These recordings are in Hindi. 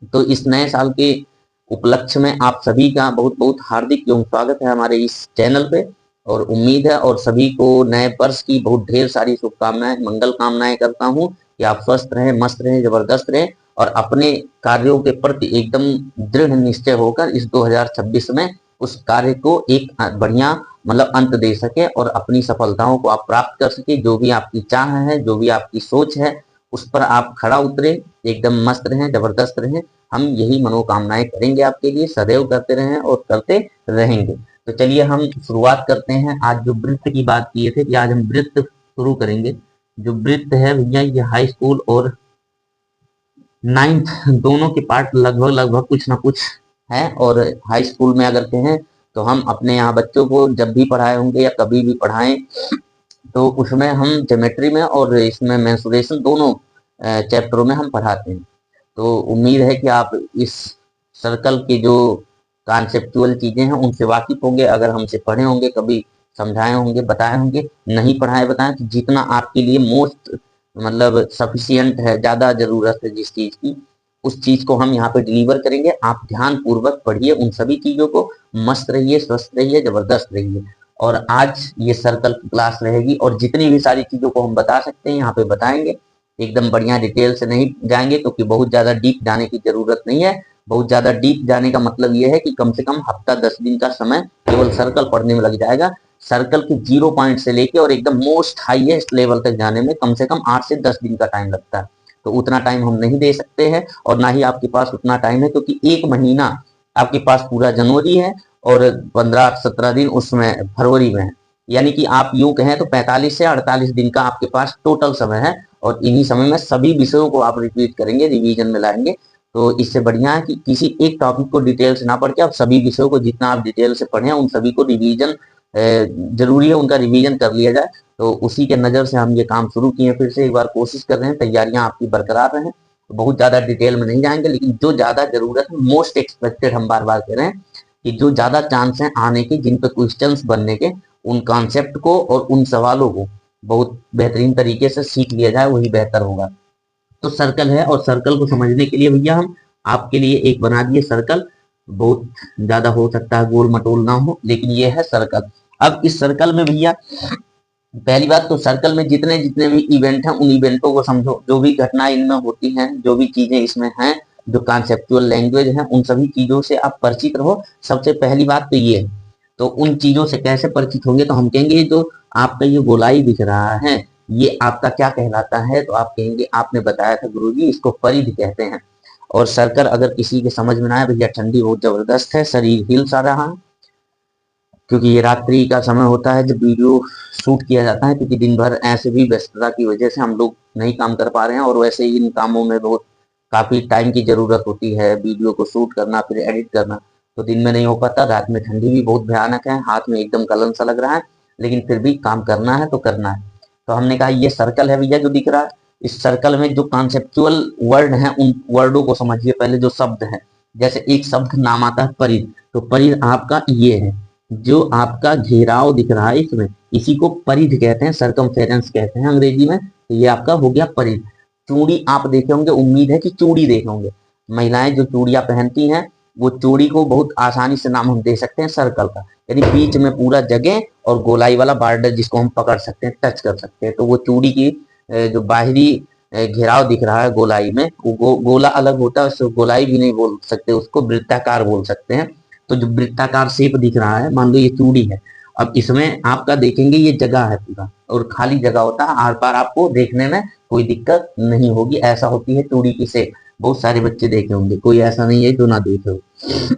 तो इस नए साल के उपलक्ष्य में आप सभी का बहुत बहुत हार्दिक एवं स्वागत है हमारे इस चैनल पे। और उम्मीद है और सभी को नए वर्ष की बहुत ढेर सारी शुभकामनाएं, मंगल कामनाएं करता हूं कि आप स्वस्थ रहें, मस्त रहें, जबरदस्त रहें और अपने कार्यों के प्रति एकदम दृढ़ निश्चय होकर इस 2026 में उस कार्य को एक बढ़िया मतलब अंत दे सके और अपनी सफलताओं को आप प्राप्त कर सके। जो भी आपकी चाह है, जो भी आपकी सोच है, उस पर आप खड़ा उतरे, एकदम मस्त रहें, जबरदस्त रहें। हम यही मनोकामनाएं करेंगे आपके लिए, सदैव करते रहें और करते रहेंगे। तो चलिए हम शुरुआत करते हैं। आज जो वृत्त की बात किए थे कि आज हम वृत्त शुरू करेंगे। जो वृत्त है भैया, ये हाई स्कूल और नाइन्थ दोनों के पार्ट लगभग लगभग कुछ ना कुछ है। और हाई स्कूल में अगर कहें तो हम अपने यहाँ बच्चों को जब भी पढ़ाए होंगे या कभी भी पढ़ाएं तो उसमें हम ज्योमेट्री में और इसमें मेंसुरेशन दोनों चैप्टरों में हम पढ़ाते हैं। तो उम्मीद है कि आप इस सर्कल की जो कॉन्सेप्चुअल चीजें हैं उनसे वाकिफ होंगे। अगर हमसे पढ़े होंगे, कभी समझाए होंगे, बताए होंगे, नहीं पढ़ाए बताएं, तो जितना आपके लिए मोस्ट मतलब सफिशियंट है, ज्यादा जरूरत है जिस चीज की, उस चीज को हम यहाँ पे डिलीवर करेंगे। आप ध्यान पूर्वक पढ़िए उन सभी चीजों को, मस्त रहिए, स्वस्थ रहिए, जबरदस्त रहिए। और आज ये सर्कल की क्लास रहेगी और जितनी भी सारी चीजों को हम बता सकते हैं यहाँ पे बताएंगे। एकदम बढ़िया डिटेल से नहीं जाएंगे क्योंकि बहुत ज्यादा डीप जाने की जरूरत नहीं है। बहुत ज्यादा डीप जाने का मतलब ये है कि कम से कम हफ्ता 10 दिन का समय केवल सर्कल पढ़ने में लग जाएगा। सर्कल के 0 पॉइंट से लेके और एकदम मोस्ट हाईएस्ट लेवल तक जाने में कम से कम 8 से 10 दिन का टाइम लगता है। तो उतना टाइम हम नहीं दे सकते हैं और ना ही आपके पास उतना टाइम है, क्योंकि एक महीना आपके पास पूरा जनवरी है और 15-17 दिन उसमें फरवरी में है। यानी कि आप यूं कहें तो 45 से 48 दिन का आपके पास टोटल समय है और इन्हीं समय में सभी विषयों को आप रिपीट करेंगे, रिवीजन में लाएंगे। तो इससे बढ़िया है कि किसी एक टॉपिक को डिटेल से ना पढ़ के आप सभी विषयों को जितना आप डिटेल से पढ़े उन सभी को रिवीजन जरूरी है, उनका रिवीजन कर लिया जाए। तो उसी के नजर से हम ये काम शुरू किए। फिर से एक बार कोशिश कर रहे हैं, तैयारियां आपकी बरकरार रहें। बहुत ज्यादा डिटेल में नहीं जाएंगे, लेकिन जो ज्यादा जरूरत है, मोस्ट एक्सपेक्टेड, हम बार बार कह रहे हैं कि जो ज्यादा चांस है आने के, जिन पे क्वेश्चंस बनने के, उन कॉन्सेप्ट को और उन सवालों को बहुत बेहतरीन तरीके से सीख लिया जाए, वही बेहतर होगा। तो सर्कल है और सर्कल को समझने के लिए भैया हम आपके लिए एक बना दिए सर्कल। बहुत ज्यादा हो सकता है गोल मटोल ना हो, लेकिन ये है सर्कल। अब इस सर्कल में भैया पहली बात तो सर्कल में जितने जितने भी इवेंट हैं उन इवेंटों को समझो। जो भी घटनाएं इनमें होती हैं, जो भी चीजें इसमें हैं, जो कॉन्सेप्चुअल लैंग्वेज है, उन सभी चीजों से आप परिचित रहो। सबसे पहली बात तो ये है। तो उन चीजों से कैसे परिचित होंगे, तो हम कहेंगे ये जो आपका ये गोलाई दिख रहा है, ये आपका क्या कहलाता है, तो आप कहेंगे आपने बताया था गुरुजी इसको परिधि कहते हैं। और सर्कल अगर किसी के समझ में ना आए भैया, ठंडी बहुत जबरदस्त है, शरीर हिल सा रहा है, क्योंकि ये रात्रि का समय होता है जब वीडियो शूट किया जाता है। क्योंकि दिन भर ऐसे भी व्यस्तता की वजह से हम लोग नहीं काम कर पा रहे हैं और वैसे ही इन कामों में बहुत काफी टाइम की जरूरत होती है, वीडियो को शूट करना फिर एडिट करना, तो दिन में नहीं हो पाता। रात में ठंडी भी बहुत भयानक है, हाथ में एकदम कलन सा लग रहा है, लेकिन फिर भी काम करना है तो करना है। तो हमने कहा ये सर्कल है भैया जो दिख रहा है। इस सर्कल में जो कॉन्सेप्चुअल वर्ड है उन वर्डों को समझिए पहले। जो शब्द है, जैसे एक शब्द नाम आता है परिध, तो परिध आपका ये है। जो आपका घेराव दिख रहा है इसमें, इसी को परिध कहते हैं, सरकमफेरेंस कहते हैं अंग्रेजी में। तो ये आपका हो गया परिध। चूड़ी आप देखे होंगे, उम्मीद है कि चूड़ी देखे होंगे। महिलाएं जो चूड़ियां पहनती हैं, वो चूड़ी को बहुत आसानी से नाम हम दे सकते हैं सर्कल का। यानी बीच में पूरा जगह और गोलाई वाला बॉर्डर जिसको हम पकड़ सकते हैं, टच कर सकते हैं। तो वो चूड़ी की जो बाहरी घेराव दिख रहा है गोलाई में, वो गोला अलग होता है, उसको गोलाई भी नहीं बोल सकते, उसको वृत्ताकार बोल सकते हैं। तो जो वृत्ताकार शेप दिख रहा है, मान लो ये चूड़ी है। अब इसमें आपका देखेंगे ये जगह है पूरा और खाली जगह होता है, आर पार आपको देखने में कोई दिक्कत नहीं होगी। ऐसा होती है चूड़ी की शेप। बहुत सारे बच्चे देखे होंगे, कोई ऐसा नहीं है जो ना देखे हो।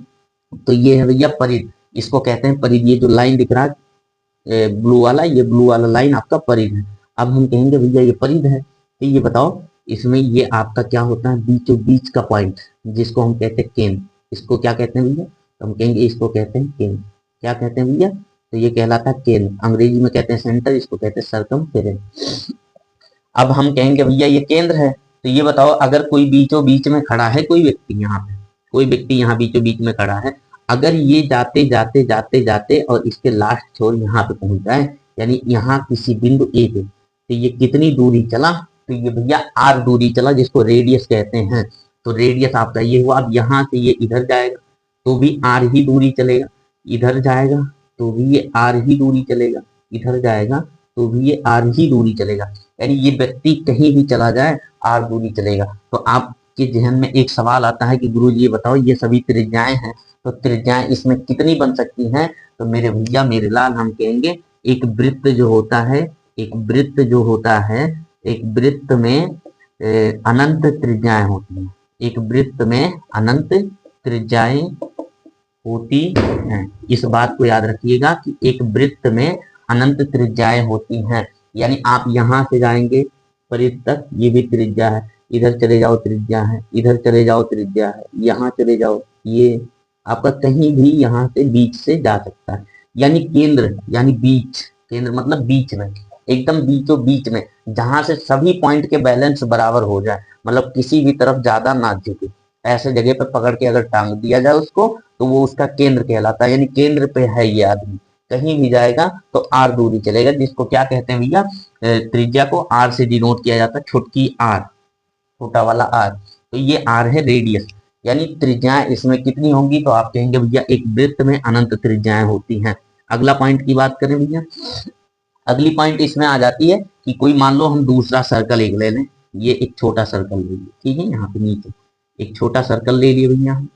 तो ये है भैया परिध, इसको कहते हैं परिध। ये जो लाइन दिख रहा है ब्लू वाला, ये ब्लू वाला लाइन आपका परिध है। अब हम कहेंगे भैया ये परिध है, तो ये बताओ इसमें ये आपका क्या होता है, बीचों बीच का पॉइंट, जिसको हम कहते हैं केंद्र। इसको क्या कहते हैं भैया, तो हम कहेंगे इसको कहते हैं केंद्र। क्या कहते हैं भैया, तो ये कहलाता है केंद्र। अंग्रेजी में कहते हैं सेंटर, इसको कहते हैं सरकमफेरेंस। अब हम कहेंगे भैया ये केंद्र है, तो ये बताओ अगर कोई बीचों बीच में खड़ा है, कोई व्यक्ति यहाँ पे, कोई व्यक्ति यहाँ बीचों बीच में खड़ा है, अगर ये जाते जाते जाते जाते और इसके लास्ट छोर यहाँ पे पहुंच जाए, यानी यहाँ किसी बिंदु ए पे, तो ये कितनी दूरी चला, तो ये भैया आर दूरी चला, जिसको रेडियस कहते हैं। तो रेडियस आपका ये हुआ। अब यहाँ से ये इधर जाएगा तो भी आर ही दूरी चलेगा, इधर जाएगा तो भी ये आर ही दूरी चलेगा, इधर जाएगा तो भी ये आर ही दूरी चलेगा। यानी ये व्यक्ति कहीं भी चला जाए आर दूरी चलेगा। तो आपके जहन में एक सवाल आता है कि गुरुजी ये बताओ, ये सभी त्रिज्याएं हैं, तो त्रिज्याएं इसमें कितनी बन सकती हैं? तो मेरे भैया मेरे लाल, हम कहेंगे एक वृत्त जो होता है, एक वृत्त जो होता है, एक वृत्त में अनंत त्रिज्याएं होती हैं। एक वृत्त में अनंत त्रिज्याएं होती हैं। इस बात को याद रखिएगा कि एक वृत्त में अनंत त्रिज्याएं होती हैं। यानी आप यहां से जाएंगे परिध तक, ये भी त्रिज्या है, इधर चले जाओ त्रिज्या है, इधर चले जाओ त्रिज्या है, यहाँ चले जाओ, ये आपका कहीं भी यहाँ से बीच से जा सकता है। यानी केंद्र, यानी बीच, केंद्र मतलब बीच में, एकदम बीचों बीच में, जहां से सभी पॉइंट के बैलेंस बराबर हो जाए, मतलब किसी भी तरफ ज्यादा ना झुके, ऐसे जगह पे पकड़ के अगर टांग दिया जाए उसको, तो वो उसका केंद्र कहलाता है। यानी केंद्र पे है ये आदमी, कहीं भी जाएगा तो आर दूरी चलेगा, जिसको क्या कहते हैं भैया? त्रिज्या को आर से डिनोट किया जाता है, छोटकी आर, छोटा वाला आर। तो ये आर है रेडियस। यानी त्रिज्याएं इसमें कितनी होंगी? तो आप कहेंगे भैया एक वृत्त में अनंत त्रिज्याएं होती हैं। अगला पॉइंट की बात करें भैया, अगली पॉइंट इसमें आ जाती है कि कोई मान लो हम दूसरा सर्कल एक ले लें, ये एक छोटा सर्कल ले लिया, ठीक है, यहाँ पे नीचे एक छोटा सर्कल ले लिया भैया,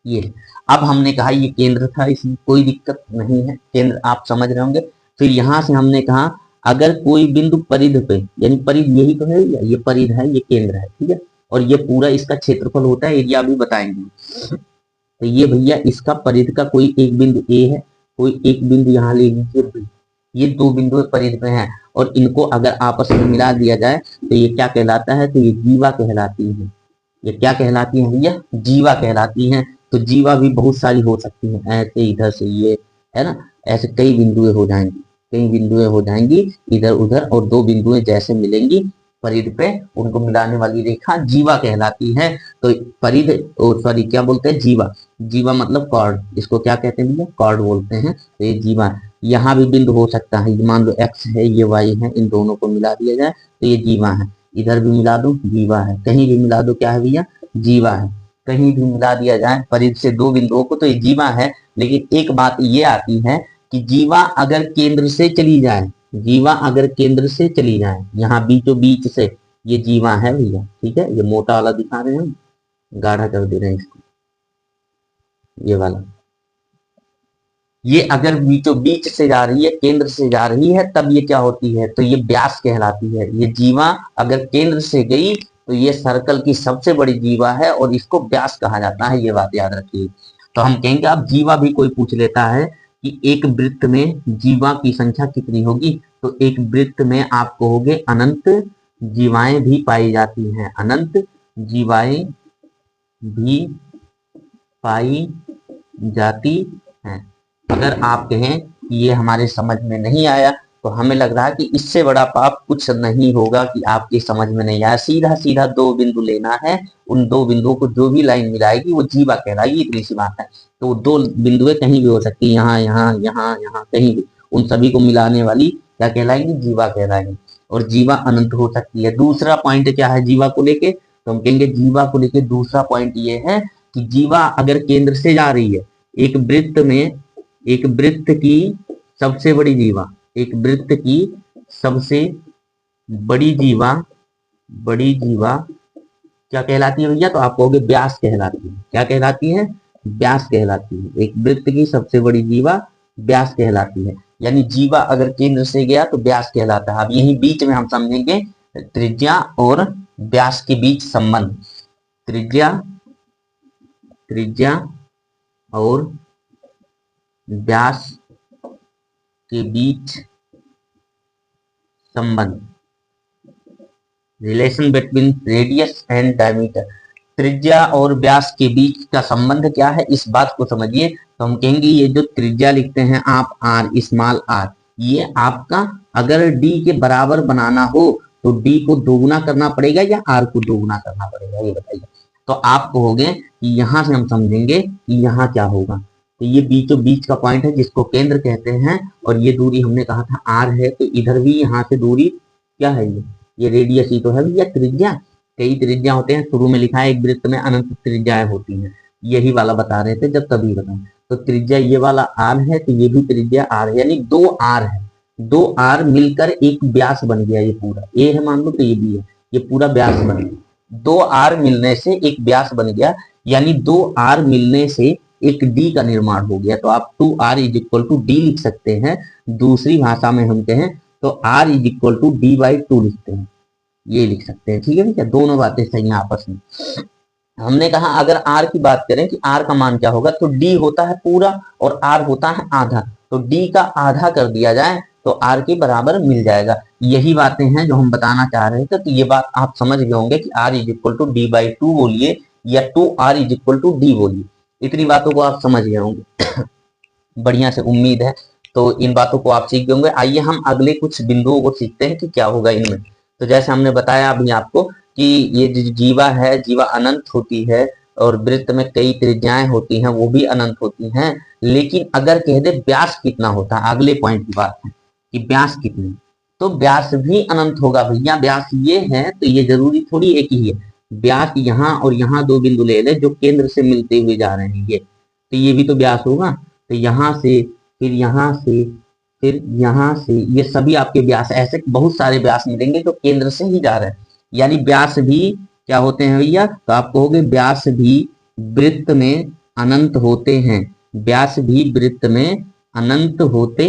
ये। अब हमने कहा ये केंद्र था, इसमें कोई दिक्कत नहीं है, केंद्र आप समझ रहे होंगे। फिर यहां से हमने कहा अगर कोई बिंदु परिध पे, यानी परिध यही तो है, ये परिध है, ये केंद्र है, ठीक है, और ये पूरा इसका क्षेत्रफल होता है, एरिया भी बताएंगे। तो ये भैया इसका परिध का कोई एक बिंदु ए है, कोई एक बिंदु यहाँ ले लीजिए बी, ये दो बिंदु परिध में है, और इनको अगर आपस में मिला दिया जाए तो ये क्या कहलाता है? तो ये जीवा कहलाती है। ये क्या कहलाती है भैया? जीवा कहलाती हैं। तो जीवा भी बहुत सारी हो सकती हैं, ऐसे इधर से ये है ना, ऐसे कई बिंदुएं हो जाएंगी, कई बिंदुएं हो जाएंगी इधर उधर, और दो बिंदुएं जैसे मिलेंगी परिध पे, उनको मिलाने वाली रेखा जीवा कहलाती है। तो परिध, सॉरी क्या बोलते हैं, जीवा, जीवा मतलब कॉर्ड, इसको क्या कहते हैं भैया? कॉर्ड बोलते हैं। तो ये जीवा, यहाँ भी बिंदु हो सकता है, मान लो एक्स है, ये वाई है, इन दोनों को मिला दिया जाए तो ये जीवा है। इधर भी मिला दो जीवा है, कहीं भी मिला दो क्या है भैया? जीवा है। कहीं भी मिला दिया जाए परिध से दो बिंदुओं को तो ये जीवा है। लेकिन एक बात ये आती है कि जीवा अगर केंद्र से चली जाए, जीवा अगर केंद्र से चली जाए, यहाँ बीचों बीच से, ये जीवा है भैया, ठीक है, ये मोटा वाला दिखा रहे हैं हम, गाढ़ा कर दे रहे हैं इसको, ये वाला, ये अगर बीचों बीच से जा रही है, केंद्र से जा रही है, तब ये क्या होती है? तो ये व्यास कहलाती है। ये जीवा अगर केंद्र से गई तो ये सर्कल की सबसे बड़ी जीवा है और इसको व्यास कहा जाता है, ये बात याद रखिए। तो हम कहेंगे अब जीवा भी कोई पूछ लेता है कि एक वृत्त में जीवा की संख्या कितनी होगी? तो एक वृत्त में आप कहोगे अनंत जीवाएं भी पाई जाती हैं, अनंत जीवाएं भी पाई जाती हैं। अगर आप कहें कि ये हमारे समझ में नहीं आया, तो हमें लग रहा है कि इससे बड़ा पाप कुछ नहीं होगा कि आपकी समझ में नहीं आया। सीधा सीधा दो बिंदु लेना है, उन दो बिंदुओं को जो भी लाइन मिलाएगी वो जीवा कहलाएगी, इतनी सी बात है। तो दो बिंदुएं कहीं भी हो सकती है, यहाँ यहाँ यहाँ यहाँ कहीं भी, उन सभी को मिलाने वाली क्या कहलाएंगी? जीवा कहलाएंगी। और जीवा अनंत हो सकती है। दूसरा पॉइंट क्या है जीवा को लेके? तो हम कहेंगे जीवा को लेके दूसरा पॉइंट ये है कि जीवा अगर केंद्र से जा रही है, एक वृत्त में, एक वृत्त की सबसे बड़ी जीवा, एक वृत्त की सबसे बड़ी जीवा, बड़ी जीवा क्या कहलाती है भैया? तो आप कहोगे व्यास कहलाती है। क्या कहलाती है? व्यास कहलाती है। एक वृत्त की सबसे बड़ी जीवा व्यास कहलाती है। यानी जीवा अगर केंद्र से गया तो व्यास कहलाता है। अब यही बीच में हम समझेंगे त्रिज्या और व्यास के बीच संबंध। त्रिज्या, त्रिज्या और व्यास के बीच संबंध, relation between radius and diameter. त्रिज्या और व्यास के बीच का संबंध क्या है, इस बात को समझिए। तो हम कहेंगे ये जो त्रिज्या लिखते हैं आप आर, स्मॉल आर, ये आपका अगर डी के बराबर बनाना हो तो डी को दोगुना करना पड़ेगा या आर को दोगुना करना पड़ेगा, ये बताइए। तो आप कहोगे कि यहां से हम समझेंगे कि यहाँ क्या होगा। तो ये बीचों बीच का पॉइंट है जिसको केंद्र कहते हैं, और ये दूरी हमने कहा था आर है, तो इधर भी यहाँ से दूरी क्या है, ये रेडियस ही तो है भैया त्रिज्या। कई त्रिज्या होते हैं, शुरू में लिखा है एक वृत्त में अनंत त्रिज्याएं होती हैं, यही वाला बता रहे थे जब तभी बताएं। तो त्रिज्या ये वाला आर है, तो ये भी त्रिज्या आर है, यानी दो आर है, दो आर मिलकर एक व्यास बन गया। ये पूरा ए है मान लो, तो ये भी है, ये पूरा व्यास बन गया। दो आर मिलने से एक व्यास बन गया, यानी दो आर मिलने से एक डी का निर्माण हो गया। तो आप 2r is equal to D लिख सकते हैं। दूसरी भाषा में हम कहें तो r is equal to D by 2 लिखते हैं, ये लिख सकते हैं। ठीक है भैया, दोनों बातें सही हैं आपस में। हमने कहा अगर r की बात करें कि r का मान क्या होगा, तो d होता है पूरा और r होता है आधा, तो d का आधा कर दिया जाए तो r के बराबर मिल जाएगा। यही बातें हैं जो हम बताना चाह रहे थे। तो ये बात आप समझ गए होंगे कि r is equal to D by 2 बोलिए या 2r is equal to D बोलिए, इतनी बातों को आप समझ गए होंगे बढ़िया से, उम्मीद है। तो इन बातों को आप सीख गए होंगे। आइए हम अगले कुछ बिंदुओं को सीखते हैं कि क्या होगा इनमें। तो जैसे हमने बताया अभी आपको कि ये जो जीवा है, जीवा अनंत होती है और वृत्त में कई त्रिज्याएं होती हैं, वो भी अनंत होती हैं। लेकिन अगर कह दे व्यास कितना होता है, अगले पॉइंट की बात है कि व्यास कितने, तो व्यास भी अनंत होगा भैया। व्यास ये है तो ये जरूरी थोड़ी एक ही है, व्यास यहाँ और यहाँ दो बिंदु ले ले जो केंद्र से मिलते हुए जा रहे हैं, ये तो ये भी तो व्यास होगा। तो यहाँ से फिर यहाँ से फिर यहाँ से, ये सभी आपके व्यास, ऐसे बहुत सारे व्यास मिलेंगे जो केंद्र से ही जा रहे हैं। यानी व्यास भी क्या होते हैं भैया, तो आप कहोगे व्यास भी वृत्त में अनंत होते हैं, व्यास भी वृत्त में अनंत होते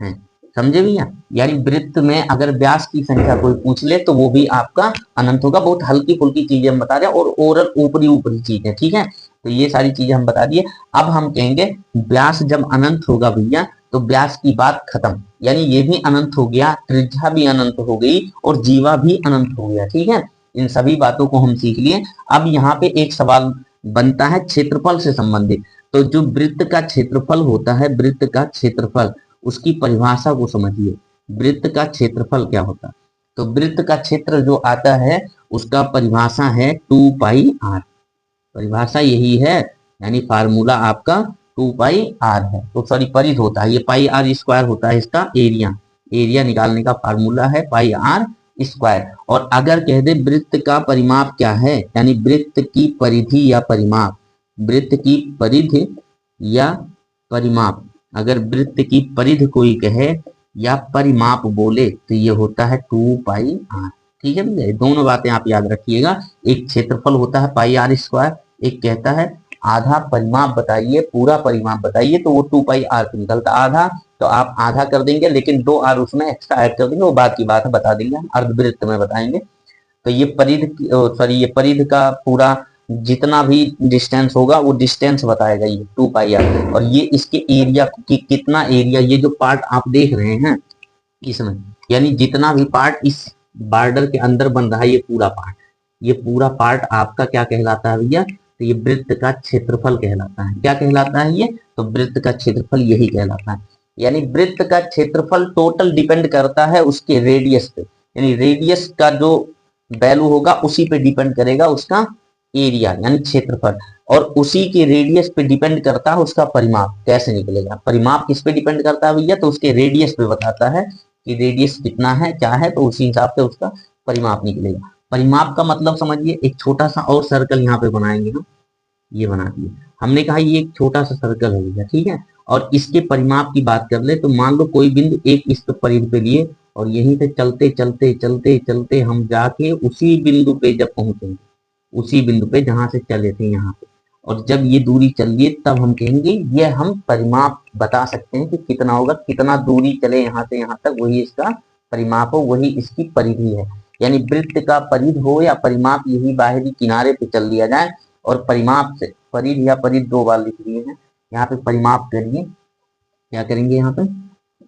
हैं, समझे भैया। यानी वृत्त में अगर व्यास की संख्या कोई पूछ ले तो वो भी आपका अनंत होगा। बहुत हल्की फुल्की चीजें हम बता रहे हैं और ओरल ऊपरी ऊपरी चीजें, ठीक है। तो ये सारी चीजें हम बता दिए। अब हम कहेंगे व्यास जब अनंत होगा भैया तो व्यास की बात खत्म, यानी ये भी अनंत हो गया, त्रिज्या भी अनंत हो गई और जीवा भी अनंत हो गया, ठीक है। इन सभी बातों को हम सीख लिए। अब यहाँ पे एक सवाल बनता है क्षेत्रफल से संबंधित। तो जो वृत्त का क्षेत्रफल होता है, वृत्त का क्षेत्रफल, उसकी परिभाषा को समझिए। वृत्त का क्षेत्रफल क्या होता है, तो वृत्त का क्षेत्र जो आता है उसका परिभाषा है 2 पाई r, परिभाषा यही है, यानी फार्मूला आपका 2 पाई r है। तो सॉरी परिध होता है, ये पाई r स्क्वायर होता है इसका एरिया, एरिया निकालने का फार्मूला है पाई r स्क्वायर। और अगर कह दे वृत्त का परिमाप क्या है, यानी वृत्त की परिधि या परिमाप, वृत्त की परिधि या परिमाप, अगर वृत्त की परिधि कोई कहे या परिमाप बोले तो ये होता है 2 पाई r, ठीक है भैया। दोनों बातें आप याद रखिएगा, एक क्षेत्रफल होता है पाई r स्क्वायर, एक कहता है आधा परिमाप बताइए, पूरा परिमाप बताइए, तो वो 2 पाई r पे निकलता आधा, तो आप आधा कर देंगे लेकिन 2 r उसमें एक्स्ट्रा ऐड कर देंगे, वो बात की बात है, बता देंगे हम अर्धवृत्त में बताएंगे। तो ये परिध सॉरी ये परिध का पूरा जितना भी डिस्टेंस होगा वो डिस्टेंस बताएगा ये 2 पाई r। और ये इसके एरिया की कितना एरिया, ये जो पार्ट आप देख रहे हैं इसमें, यानी जितना भी पार्ट इस बॉर्डर के अंदर बन रहा है, ये पूरा पार्ट, ये पूरा पार्ट आपका क्या कहलाता है भैया, तो ये वृत्त का क्षेत्रफल कहलाता है। क्या कहलाता है ये, तो वृत्त का क्षेत्रफल यही कहलाता है। यानी वृत्त का क्षेत्रफल टोटल डिपेंड करता है उसके रेडियस पे, यानी रेडियस का जो वैल्यू होगा उसी पे डिपेंड करेगा उसका एरिया यानी क्षेत्रफल, और उसी के रेडियस पे डिपेंड करता है उसका परिमाप कैसे निकलेगा। परिमाप किस पे डिपेंड करता है भैया, तो उसके रेडियस पे बताता है कि रेडियस कितना है क्या है, तो उसी हिसाब से उसका परिमाप निकलेगा। परिमाप का मतलब समझिए, एक छोटा सा और सर्कल यहाँ पे बनाएंगे हम, ये बना दिए हमने, कहा ये एक छोटा सा सर्कल हो गया, ठीक है। और इसके परिमाप की बात कर ले तो मान लो कोई बिंदु एक इस परिधि पे लिए और यहीं से चलते चलते चलते चलते हम जाके उसी बिंदु पे जब पहुंचेंगे, उसी बिंदु पे जहां से चले थे यहाँ पे, और जब ये दूरी चलिए तब हम कहेंगे ये हम परिमाप बता सकते हैं कि कितना होगा, कितना दूरी चले यहाँ से यहाँ तक, वही इसका परिमाप हो, वही इसकी परिधि है। यानी वृत्त का परिधि हो या परिमाप, यही बाहरी किनारे पे चल दिया जाए और परिमाप से, परिधि या परिधि 2 बार लिख दिए हैं, यहाँ पे परिमाप करिए, क्या करेंगे यहाँ पे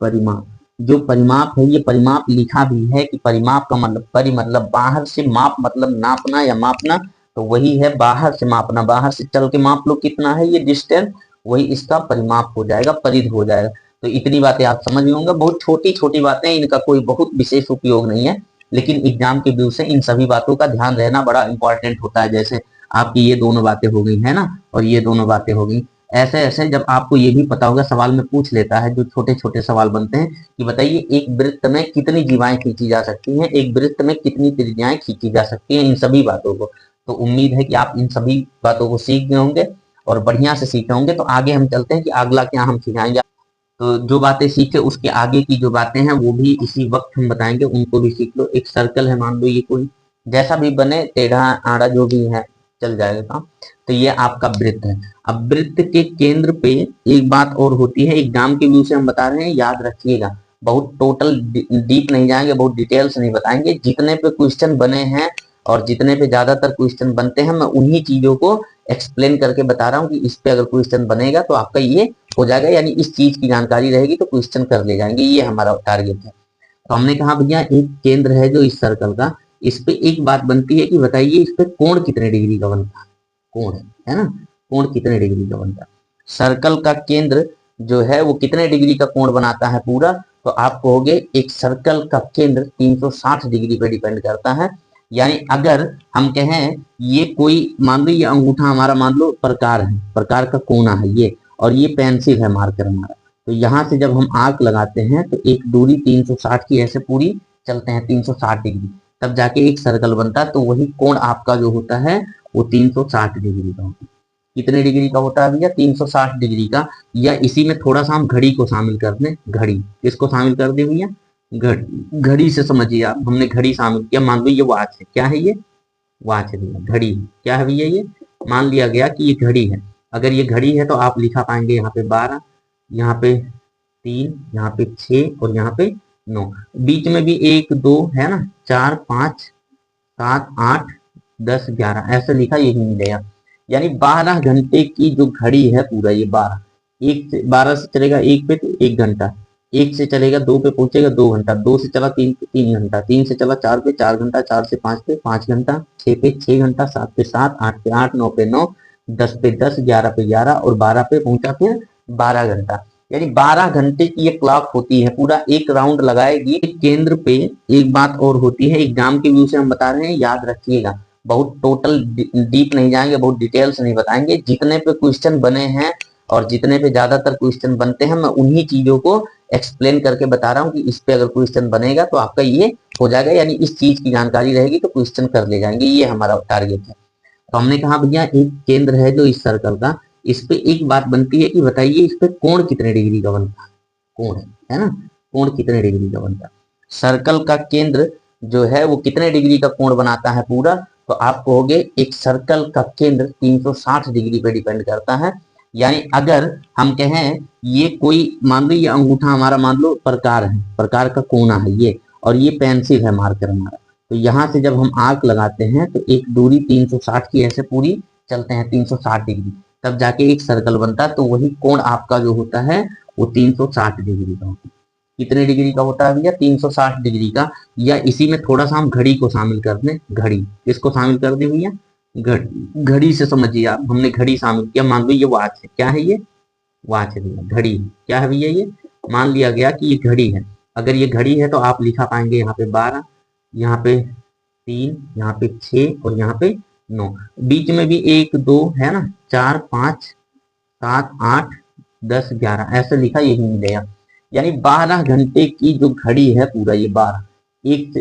परिमाप। जो परिमाप है ये परिमाप लिखा भी है कि परिमाप का मतलब परि मतलब बाहर से, माप मतलब नापना या मापना, तो वही है बाहर से मापना, बाहर से चल के माप लो कितना है ये डिस्टेंस, वही इसका परिमाप हो जाएगा, परिधि हो जाएगा। तो इतनी बातें आप समझ लेंगे, बहुत छोटी छोटी बातें, इनका कोई बहुत विशेष उपयोग नहीं है, लेकिन एग्जाम के व्यू से इन सभी बातों का ध्यान रहना बड़ा इंपॉर्टेंट होता है। जैसे आपकी ये दोनों बातें हो गई है ना, और ये दोनों बातें हो गई। ऐसे ऐसे जब आपको ये भी पता होगा, सवाल में पूछ लेता है, जो छोटे छोटे सवाल बनते हैं कि बताइए एक वृत्त में कितनी जीवाएं खींची जा सकती हैं, एक वृत्त में कितनी त्रिज्याएं खींची जा सकती हैं, इन सभी बातों को। तो उम्मीद है कि आप इन सभी बातों को सीख गए होंगे और बढ़िया से सीखे होंगे। तो आगे हम चलते हैं कि अगला क्या हम सिखाएंगे। तो जो बातें सीखे उसके आगे की जो बातें हैं वो भी इसी वक्त हम बताएंगे, उनको भी सीख लो। एक सर्कल है, मान लो ये कोई जैसा भी बने, टेढ़ा आड़ा जो भी है चल जाएगा काम। तो ये आपका वृत्त है। अब वृत्त के केंद्र पे एक बात और होती है, एग्जाम के व्यू से हम बता रहे हैं, याद रखिएगा। बहुत टोटल डीप नहीं जाएंगे, बहुत डिटेल से नहीं बताएंगे। जितने पे क्वेश्चन बने हैं और जितने पे ज्यादातर क्वेश्चन बनते हैं, मैं उन्हीं चीजों को एक्सप्लेन करके बता रहा हूँ कि इस पे अगर क्वेश्चन बनेगा तो आपका ये हो जाएगा, यानी इस चीज की जानकारी रहेगी तो क्वेश्चन कर ले जाएंगे, ये हमारा टारगेट है। तो हमने कहा भैया एक केंद्र है जो इस सर्कल का, इस पे एक बात बनती है कि बताइए इस पे कोण कितने डिग्री का बनता है। कोण है ना, कोण कितने डिग्री का बनता है। सर्कल का केंद्र जो है वो कितने डिग्री का कोण बनाता है पूरा, तो आप कहोगे एक सर्कल का केंद्र 360 डिग्री पे डिपेंड करता है। यानी अगर हम कहें ये कोई, मान लो ये अंगूठा हमारा, मान लो प्रकार है, प्रकार का कोना है ये, और ये पेंसिल है मार्कर हमारा। तो यहाँ से जब हम आर्क लगाते हैं तो एक दूरी 360 की ऐसे पूरी चलते हैं 360 डिग्री, तब जाके एक सर्कल बनता है। तो वही कोण आपका जो होता है वो 360 डिग्री का होता है। कितने डिग्री का होता है भैया, 360 डिग्री का। या इसी में थोड़ा सा हम घड़ी को शामिल कर दें, घड़ी किसको शामिल कर दें भैया, घड़ी। घड़ी से समझिए आप, हमने घड़ी शामिल किया। मान लो ये वॉच है, क्या है ये, वॉच है भैया, घड़ी है। क्या है भैया ये, मान लिया गया कि ये घड़ी है। अगर ये घड़ी है तो आप लिखा पाएंगे यहाँ पे 12, यहाँ पे 3, यहाँ पे 6 और यहाँ पे 9। बीच में भी 1 2 है ना, 4 5 7 8 10 11 ऐसे लिखा, ये भी मिलेगा। यानी 12 घंटे की जो घड़ी है पूरा ये 12, एक से 12 से चलेगा 1 पे तो 1 घंटा, 1 से चलेगा 2 पे पहुंचेगा 2 घंटा, 2 से चला 3 पे 3 घंटा, 3 से चला 4 पे 4 घंटा, 4 से 5 पे 5 घंटा, 6 पे 6 घंटा, 7 पे 7, 8 पे 8, 9 पे 9, 10 पे 10, 11 पे 11 और 12 पे पहुंचा फिर 12 घंटा। यानी 12 घंटे की ये क्लॉक होती है, पूरा एक राउंड लगाएगी। केंद्र पे एक बात और होती है, एग्जाम के व्यू से हम बता रहे हैं, याद रखिएगा। बहुत टोटल डीप नहीं जाएंगे, बहुत डिटेल से नहीं बताएंगे। जितने पे क्वेश्चन बने हैं और जितने पे ज्यादातर क्वेश्चन बनते हैं, मैं उन्हीं चीजों को एक्सप्लेन करके बता रहा हूँ कि इस पे अगर क्वेश्चन बनेगा तो आपका ये हो जाएगा, यानी इस चीज की जानकारी रहेगी तो क्वेश्चन कर ले जाएंगे, ये हमारा टारगेट है। तो हमने कहा भैया एक केंद्र है जो इस सर्कल का, इस पे एक बात बनती है कि बताइए इस पे कोण कितने डिग्री का बनता है। कोण है ना, कोण कितने डिग्री का बनता है। सर्कल का केंद्र जो है वो कितने डिग्री का कोण बनाता है पूरा, तो आप कहोगे एक सर्कल का केंद्र 360 डिग्री पे डिपेंड करता है। यानी अगर हम कहें ये कोई, मान लो ये अंगूठा हमारा, मान लो प्रकार है, प्रकार का कोना है ये, और ये पेंसिल है मार्कर हमारा। तो यहाँ से जब हम आर्क लगाते हैं तो एक दूरी 360 की ऐसे पूरी चलते हैं 360 डिग्री, तब जाके एक सर्कल बनता है। तो वही कोण आपका जो होता है वो 360 डिग्री का होता है। कितने डिग्री का होता है भैया, 360 डिग्री का। या इसी में थोड़ा सा हम घड़ी को शामिल कर दें, घड़ी किसको शामिल कर दें भैया, घड़ी। घड़ी से समझिए आप, हमने घड़ी शामिल किया। मान लो ये वॉच है, क्या है ये, वॉच है भैया, घड़ी है। क्या है भैया ये, मान लिया गया कि ये घड़ी है। अगर ये घड़ी है तो आप लिखा पाएंगे यहाँ पे 12, यहाँ पे 3, यहाँ पे 6 और यहाँ पे 9। बीच में भी 1 2 है ना, 4 5 7 8 10 11 ऐसे लिखा, यही मिलेगा। यानी 12 घंटे की जो घड़ी है पूरा ये 12,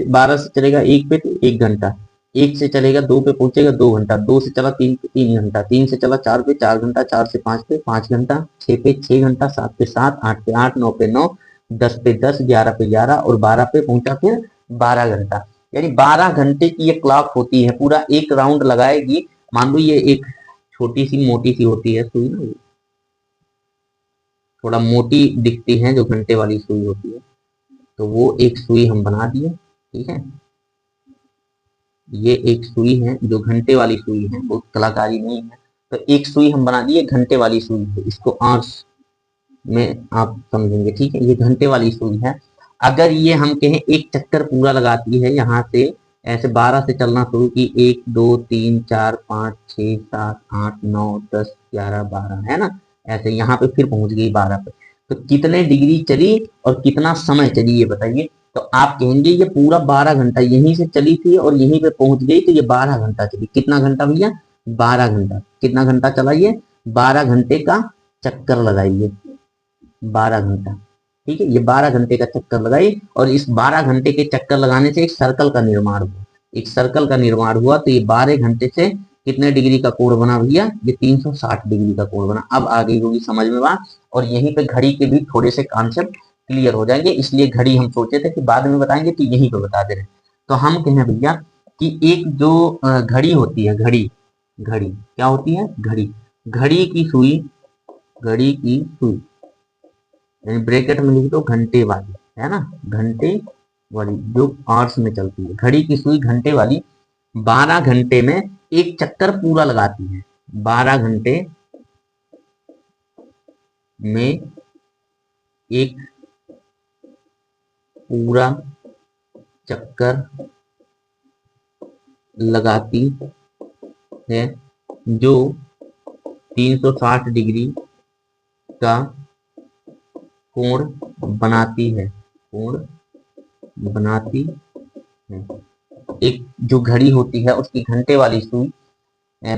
12 से चलेगा 1 पे तो 1 घंटा, 1 से चलेगा 2 पे पहुंचेगा 2 घंटा, 2 से चला 3 पे 3 घंटा, 3 से चला 4 पे 4 घंटा, 4 से 5 पे 5 घंटा, 6 पे 6 घंटा, 7 पे 7, 8 पे 8, 9 पे 9, 10 पे 10, 11 पे 11 और 12 पे पहुंचा फिर 12 घंटा। यानी 12 घंटे की ये क्लॉक होती है, पूरा एक राउंड लगाएगी। मान लो ये एक छोटी सी मोटी सी होती है सुई ना, थोड़ा मोटी दिखती है जो घंटे वाली सुई होती है, तो वो एक सुई हम बना दिए। ठीक है, ये एक सुई है जो घंटे वाली सुई है, बहुत कलाकारी नहीं है। तो एक सुई हम बना दिए, घंटे वाली सुई है, इसको आर्स में आप समझेंगे। ठीक है, ये घंटे वाली सुई है। अगर ये हम कहें एक चक्कर पूरा लगाती है, यहाँ से ऐसे 12 से चलना शुरू की, 1 2 3 4 5 6 7 8 9 10 11 12 है ना, ऐसे यहाँ पे फिर पहुंच गई 12 पे। तो कितने डिग्री चली और कितना समय चली ये बताइए। तो आप कहेंगे ये पूरा 12 घंटा यहीं से चली थी और यहीं पे पहुंच गई, तो ये 12 घंटा चली। कितना घंटा भैया, 12 घंटा। कितना घंटा चला ये, 12 घंटे का चक्कर लगाइए 12 घंटा। ठीक है, ये 12 घंटे का चक्कर लगाइए और इस 12 घंटे के चक्कर लगाने से एक सर्कल का निर्माण हुआ। एक सर्कल का निर्माण हुआ तो ये 12 घंटे से कितने डिग्री का कोण बना भैया? ये 360 डिग्री का कोण बना। अब आ गई होगी समझ में बात। और यहीं पे घड़ी के भी थोड़े से कॉन्सेप्ट क्लियर हो जाएंगे, इसलिए घड़ी हम सोचे थे कि बाद में बताएंगे, तो यहीं पे बता दे रहे हैं। तो हम कहें भैया कि एक जो घड़ी होती है, घड़ी घड़ी क्या होती है? घड़ी। घड़ी की सुई, घड़ी की सुई यानी ब्रैकेट में लिख दो घंटे वाली, है ना, घंटे वाली जो आवर्स में चलती है। घड़ी की सुई घंटे वाली 12 घंटे में एक चक्कर पूरा लगाती है। 12 घंटे में एक पूरा चक्कर लगाती है जो 360 डिग्री का कोण बनाती है। कोण बनाती है। एक जो घड़ी होती है उसकी घंटे वाली सुई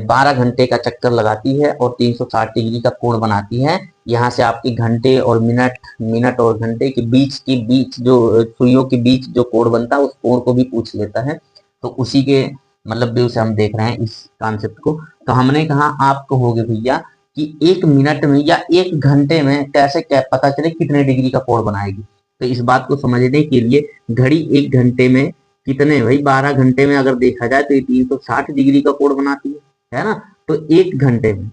12 घंटे का चक्कर लगाती है और 360 डिग्री का कोण बनाती है। यहाँ से आपकी घंटे और मिनट, मिनट और घंटे के बीच जो सुइयों के बीच जो कोण बनता है उस कोण को भी पूछ लेता है। तो उसी के मतलब व्यू से हम देख रहे हैं इस कॉन्सेप्ट को। तो हमने कहा आप कहोगे भैया कि एक मिनट में या एक घंटे में कैसे पता चले कितने डिग्री का कोण बनाएगी। तो इस बात को समझने के लिए घड़ी एक घंटे में कितने, भाई 12 घंटे में अगर देखा जाए तो ये 360 डिग्री का कोण बनाती है ना। तो एक घंटे में,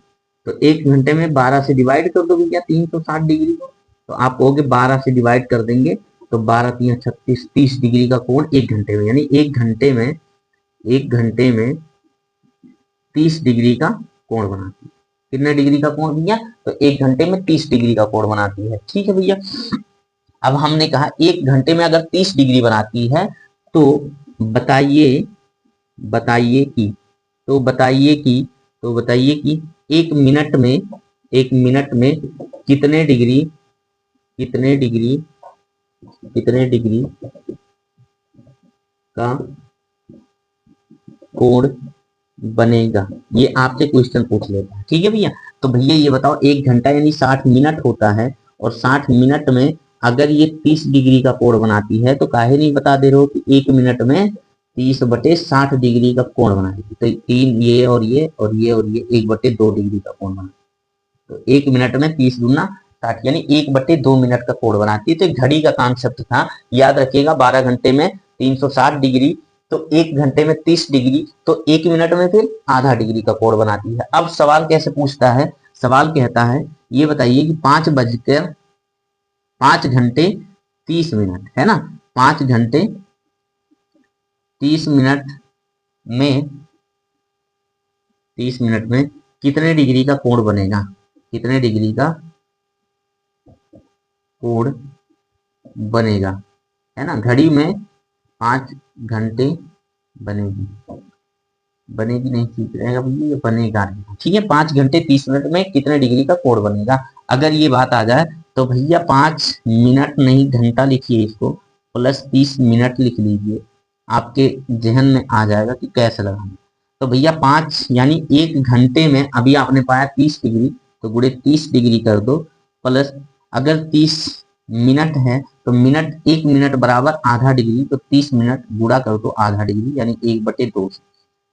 तो एक घंटे में 12 से डिवाइड कर दो भैया 360 डिग्री को। तो आप कहोगे 12 से डिवाइड कर देंगे तो 12 3 36, 30 डिग्री का कोण एक घंटे में, यानी एक घंटे में 30 डिग्री का कोण बनाती है। कितने डिग्री का कोण भैया? तो एक घंटे में 30 डिग्री का कोण बनाती है। ठीक है भैया। अब हमने कहा एक घंटे में अगर 30 डिग्री बनाती है तो बताइए कि एक मिनट में कितने डिग्री का कोण बनेगा। ये आपसे क्वेश्चन पूछ लेता है। ठीक है भैया। तो भैया ये बताओ, एक घंटा यानी 60 मिनट होता है और 60 मिनट में अगर ये 30 डिग्री का कोण बनाती है तो काहे नहीं बता दे रहे हो कि एक मिनट में 30/60 डिग्री का कोण बनाएगी। तो तीन ये और ये और ये और ये 1/2 डिग्री का कोण बनाती है। तो एक मिनट में 30 दूना 60 यानी 1/2 मिनट का कोण बनाती है। तो घड़ी का कॉन्सेप्ट था, याद रखिएगा। 12 घंटे में 360 डिग्री, तो एक घंटे में 30 डिग्री, तो एक मिनट में फिर आधा डिग्री का कोण बनाती है। अब सवाल कैसे पूछता है? सवाल कहता है ये बताइए कि 5 घंटे 30 मिनट, है ना, 5 घंटे 30 मिनट में कितने डिग्री का कोण बनेगा? कितने डिग्री का कोण बनेगा, है ना। घड़ी में 5 घंटे बनेगी नहीं, ठीक रहेगा भैया, ये बनेगा। ठीक है, 5 घंटे 30 मिनट में कितने डिग्री का कोण बनेगा। अगर ये बात आ जाए तो भैया 5 मिनट नहीं घंटा लिखिए, इसको प्लस 30 मिनट लिख लीजिए, आपके जहन में आ जाएगा कि कैसे लगाना। तो भैया 5 यानी एक घंटे में अभी आपने पाया 30 डिग्री, तो गुणे 30 डिग्री कर दो, प्लस अगर 30 मिनट है तो मिनट, एक मिनट बराबर आधा डिग्री, तो 30 मिनट गुणा कर दो आधा डिग्री यानी 1/2 से।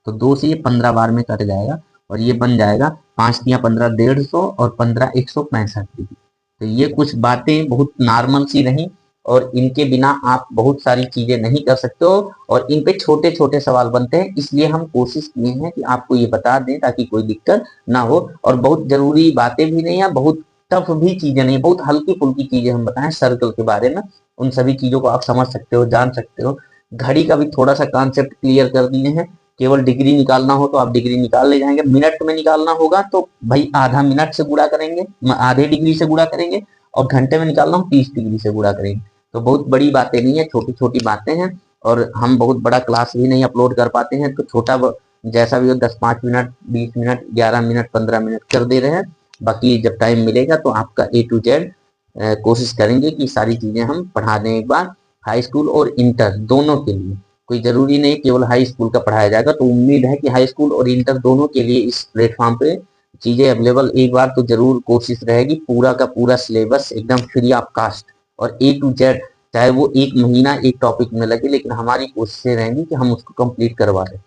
तो 2 से ये 15 बार में कट जाएगा और ये बन जाएगा 5 × 15 150 और 15 165 डिग्री। तो ये कुछ बातें बहुत नॉर्मल सी रही और इनके बिना आप बहुत सारी चीजें नहीं कर सकते हो और इन पे छोटे छोटे सवाल बनते हैं, इसलिए हम कोशिश किए हैं कि आपको ये बता दें ताकि कोई दिक्कत ना हो। और बहुत जरूरी बातें भी नहीं है, बहुत टफ भी चीजें नहीं, बहुत हल्की फुल्की चीजें हम बताएं सर्कल के बारे में। उन सभी चीजों को आप समझ सकते हो, जान सकते हो। घड़ी का भी थोड़ा सा कॉन्सेप्ट क्लियर कर दिए हैं। केवल डिग्री निकालना हो तो आप डिग्री निकाल ले जाएंगे, मिनट में निकालना होगा तो भाई आधा मिनट से गुणा करेंगे, आधे डिग्री से गुणा करेंगे, और घंटे में निकालना हो 30 डिग्री से गुणा करेंगे। तो बहुत बड़ी बातें नहीं है, छोटी छोटी बातें हैं और हम बहुत बड़ा क्लास भी नहीं अपलोड कर पाते हैं, तो छोटा जैसा भी हो 10-5 मिनट 20 मिनट 11 मिनट 15 मिनट कर दे रहे हैं। बाकी जब टाइम मिलेगा तो आपका A to Z कोशिश करेंगे कि सारी चीजें हम पढ़ा दें एक बार, हाई स्कूल और इंटर दोनों के लिए। कोई जरूरी नहीं केवल हाई स्कूल का पढ़ाया जाएगा, तो उम्मीद है कि हाई स्कूल और इंटर दोनों के लिए इस प्लेटफॉर्म पे चीजें अवेलेबल, एक बार तो जरूर कोशिश रहेगी पूरा का पूरा सिलेबस एकदम फ्री ऑफ कास्ट और A to Z, चाहे वो एक महीना एक टॉपिक में लगे, लेकिन हमारी कोशिशें रहेंगी कि हम उसको कंप्लीट करवा दें।